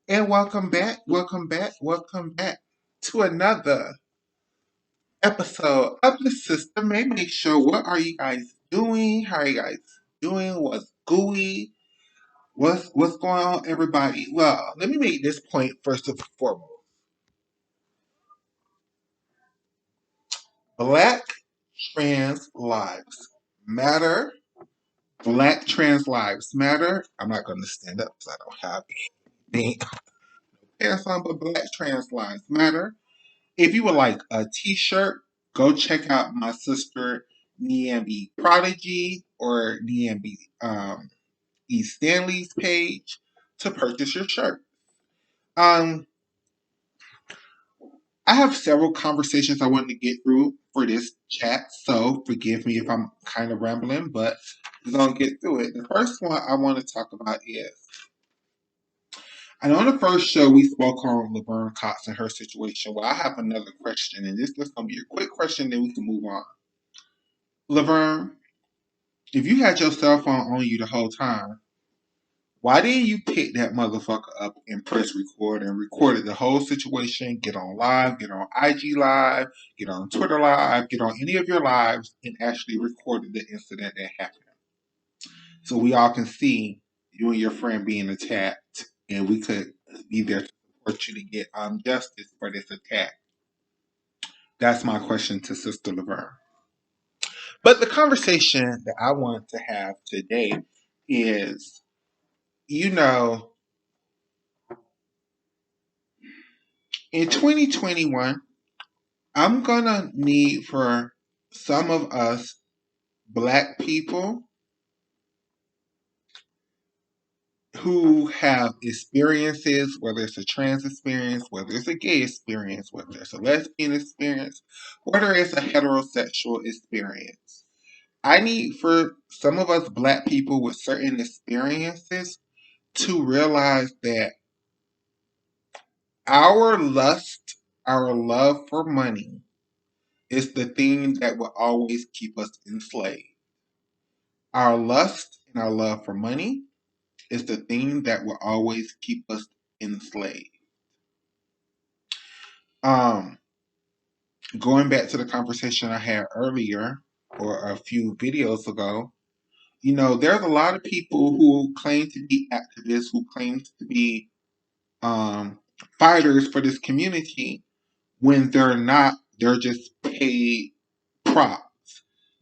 And welcome back to another episode of the System Make Show. What are you guys doing? How are you guys doing? What's gooey? What's going on, everybody? Well, let me make this point first and foremost. Black trans lives matter. Black trans lives matter. I'm not going to stand up because I don't have anything pants on, but black trans lives matter. If you would like a t-shirt, go check out my sister Niambi Prodigy or Niambi E. Stanley's page to purchase your shirt. Um, I have several conversations I wanted to get through for this chat, so forgive me if I'm kind of rambling, but we're gonna get through it. The first one I want to talk about is I know in the first show we spoke on Laverne Cox and her situation. Well, I have another question, and this is gonna be a quick question, then we can move on. Laverne, if you had your cell phone on you the whole time, why didn't you pick that motherfucker up and press record and recorded the whole situation, get on live, get on IG live, get on Twitter live, get on any of your lives and actually recorded the incident that happened? So we all can see you and your friend being attacked and we could be there to support you to get justice for this attack. That's my question to Sister Laverne. But the conversation that I want to have today is, you know, in 2021, I'm gonna need for some of us black people who have experiences, whether it's a trans experience, whether it's a gay experience, whether it's a lesbian experience, whether it's a heterosexual experience. I need for some of us black people with certain experiences to realize that our lust, our love for money, is the thing that will always keep us enslaved. Our lust and our love for money is the thing that will always keep us enslaved. Um, Going back to the conversation I had earlier or a few videos ago, there's a lot of people who claim to be activists, who claim to be um, fighters for this community when they're not, they're just paid props.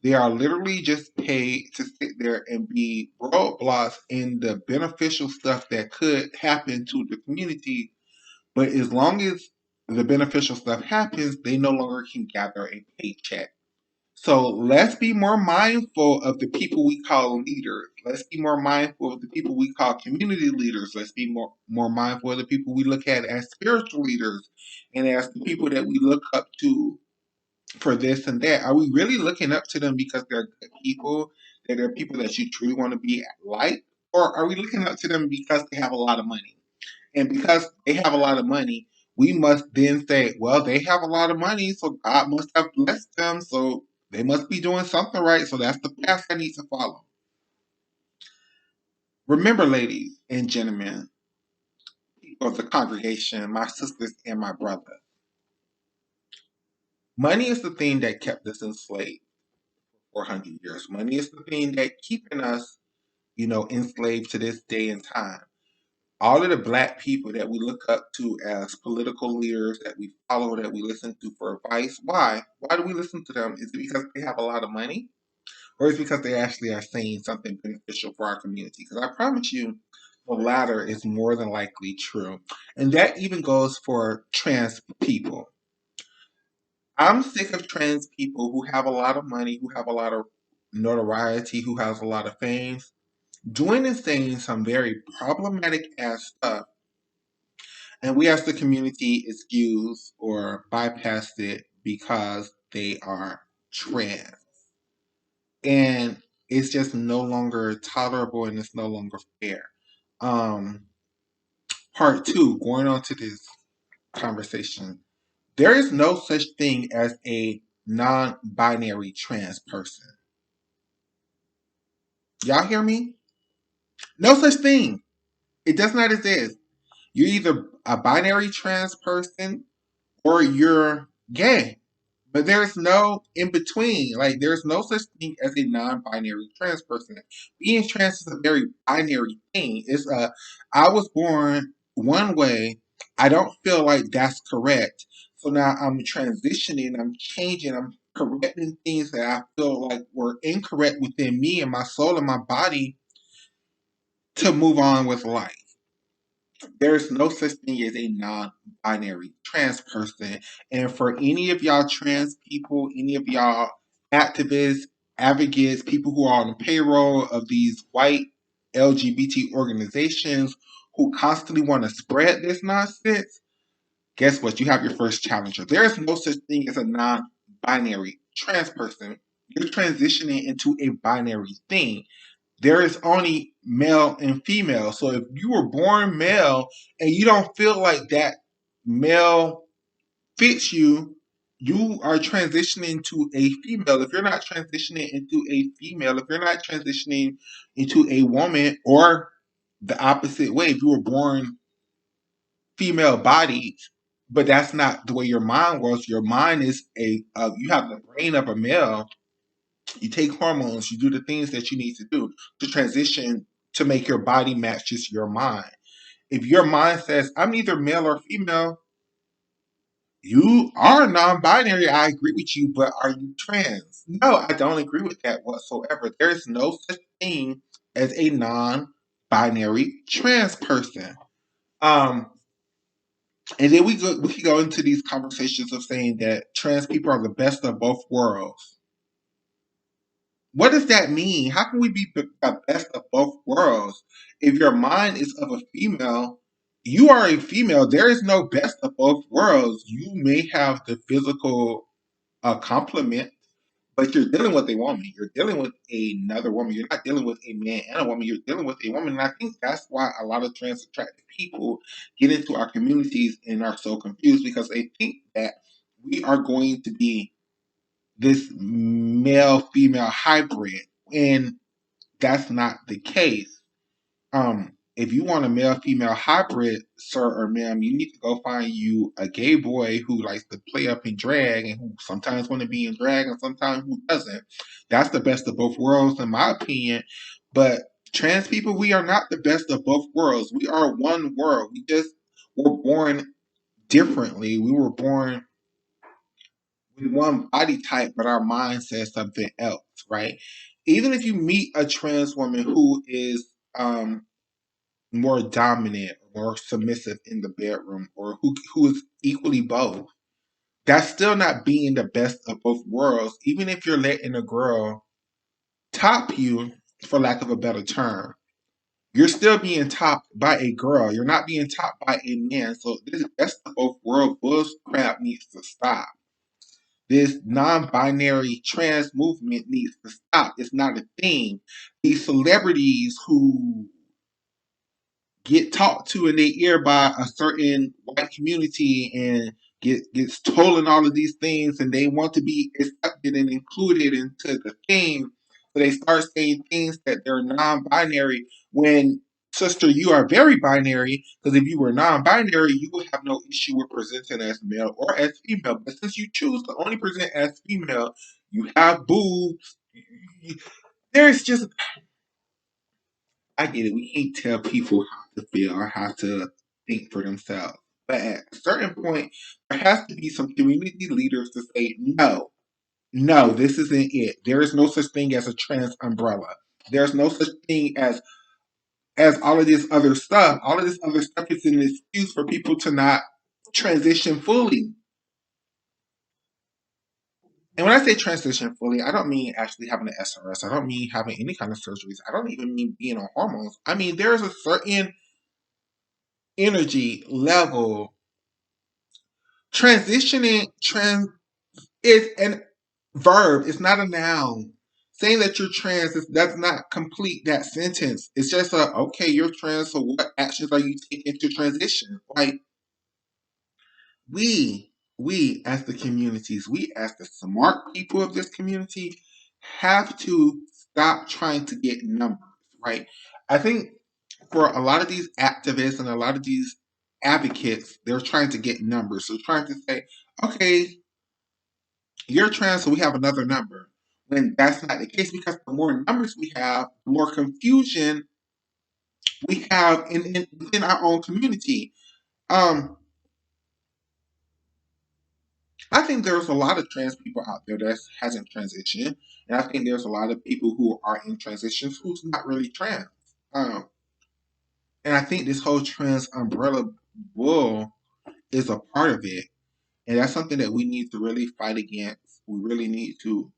They are literally just paid to sit there and be roadblocks in the beneficial stuff that could happen to the community. But as long as the beneficial stuff happens, they no longer can gather a paycheck. So let's be more mindful of the people we call leaders. Let's be more mindful of the people we call community leaders. Let's be more mindful of the people we look at as spiritual leaders and as the people that we look up to for this and that. Are we really looking up to them because they're good people, that they're people that you truly want to be like? Or are we looking up to them because they have a lot of money? And because they have a lot of money, we must then say, well, they have a lot of money, so God must have blessed them, so they must be doing something right, so that's the path I need to follow. Remember, ladies and gentlemen of the congregation, my sisters and my brother, money is the thing that kept us enslaved for 100 years. Money is the thing that keeping us, enslaved to this day and time. All of the black people that we look up to as political leaders that we follow, that we listen to for advice, why? Why do we listen to them? Is it because they have a lot of money? Or is it because they actually are saying something beneficial for our community? Because I promise you, the latter is more than likely true. And that even goes for trans people. I'm sick of trans people who have a lot of money, who have a lot of notoriety, who has a lot of fame, doing and saying some very problematic ass stuff. And we as the community excuse or bypass it because they are trans. And it's just no longer tolerable and it's no longer fair. Um, Part two, going on to this conversation. There is no such thing as a non binary trans person. Y'all hear me? No such thing. It does not exist. You're either a binary trans person or you're gay. But there's no in between. Like, there's no such thing as a non-binary trans person. Being trans is a very binary thing. I was born one way. I don't feel like that's correct. So now I'm transitioning, I'm changing, I'm correcting things that I feel like were incorrect within me and my soul and my body to move on with life. There's no such thing as a non-binary trans person. And for any of y'all trans people, any of y'all activists, advocates, people who are on the payroll of these white LGBT organizations who constantly want to spread this nonsense, guess what? You have your first challenger. There is no such thing as a non-binary trans person. You're transitioning into a binary thing. There is only male and female. So if you were born male and you don't feel like that male fits you, you are transitioning to a female. If you're not transitioning into a female, if you're not transitioning into a woman, or the opposite way, if you were born female bodied, but that's not the way your mind works. Your mind is you have the brain of a male. You take hormones, you do the things that you need to do to transition to make your body match just your mind. If your mind says, I'm either male or female, you are non binary. I agree with you, but are you trans? No, I don't agree with that whatsoever. There's no such thing as a non binary trans person. Um, and then we can go into these conversations of saying that trans people are the best of both worlds. What does that mean? How can we be the best of both worlds? If your mind is of a female, you are a female. There is no best of both worlds. You may have the physical complement, but you're dealing with a woman. You're dealing with another woman. You're not dealing with a man and a woman. You're dealing with a woman. And I think that's why a lot of trans attracted people get into our communities and are so confused, because they think that we are going to be this male female hybrid, and that's not the case. If you want a male female hybrid, sir or ma'am, you need to go find you a gay boy who likes to play up in drag and who sometimes want to be in drag and sometimes who doesn't. That's the best of both worlds, in my opinion. But trans people, we are not the best of both worlds. We are one world. We just were born differently. We were born with one body type, but our mind says something else, right? Even if you meet a trans woman who is more dominant, more submissive in the bedroom, or who is equally both, that's still not being the best of both worlds. Even if you're letting a girl top you, for lack of a better term, you're still being topped by a girl. You're not being topped by a man. So this best of both worlds bull crap needs to stop. This non-binary trans movement needs to stop. It's not a thing. These celebrities who get talked to in their ear by a certain white community and gets told and all of these things, and they want to be accepted and included into the thing. So they start saying things that they're non-binary when, sister, you are very binary, because if you were non-binary, you would have no issue with presenting as male or as female. But since you choose to only present as female, you have boobs. There's just, I get it. We can't tell people how to feel or how to think for themselves. But at a certain point, there has to be some community leaders to say, no, no, this isn't it. There is no such thing as a trans umbrella. There's no such thing as all of this other stuff. All of this other stuff is an excuse for people to not transition fully. And when I say transition fully, I don't mean actually having an SRS. I don't mean having any kind of surgeries. I don't even mean being on hormones. I mean, there's a certain energy level. Trans is an verb. It's not a noun. Saying that you're trans does not complete that sentence. It's just okay, you're trans, so what actions are you taking to transition? Like, we as the communities, we as the smart people of this community have to stop trying to get numbers, right? I think for a lot of these activists and a lot of these advocates, they're trying to get numbers. So trying to say, okay, you're trans, so we have another number. When that's not the case, because the more numbers we have, the more confusion we have within our own community. Um, I think there's a lot of trans people out there that hasn't transitioned, and I think there's a lot of people who are in transitions who's not really trans. Um, and I think this whole trans umbrella bull is a part of it, and that's something that we need to really fight against. We really need to,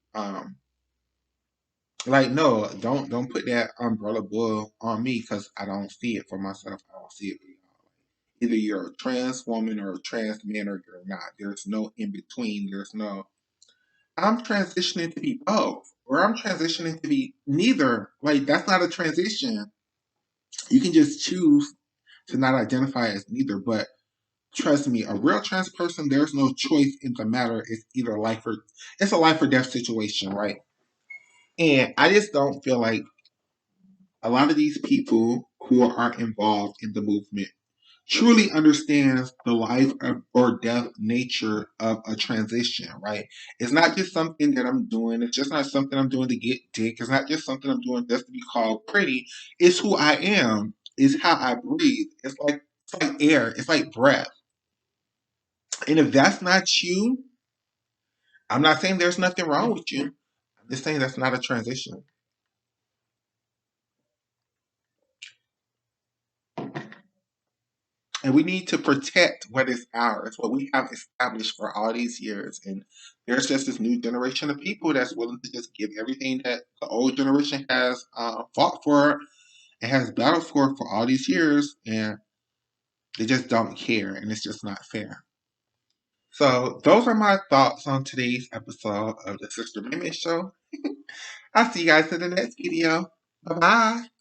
like, no, don't put that umbrella bull on me because I don't see it for myself. I don't see it for y'all. Either you're a trans woman or a trans man or you're not. There's no in between. There's no I'm transitioning to be both, or I'm transitioning to be neither. Like, that's not a transition. You can just choose to not identify as neither. But trust me, a real trans person, there's no choice in the matter. It's either it's a life or death situation, right? And I just don't feel like a lot of these people who are involved in the movement truly understands the life or death nature of a transition, right? It's not just something that I'm doing. It's just not something I'm doing to get dick. It's not just something I'm doing just to be called pretty. It's who I am. It's how I breathe. It's like air. It's like breath. And if that's not you, I'm not saying there's nothing wrong with you. I'm just saying that's not a transition. And we need to protect what is ours, what we have established for all these years. And there's just this new generation of people that's willing to just give everything that the old generation has fought for and has battled for all these years, and they just don't care, and it's just not fair. So those are my thoughts on today's episode of the Sister Mimi Show. I'll see you guys in the next video. Bye bye.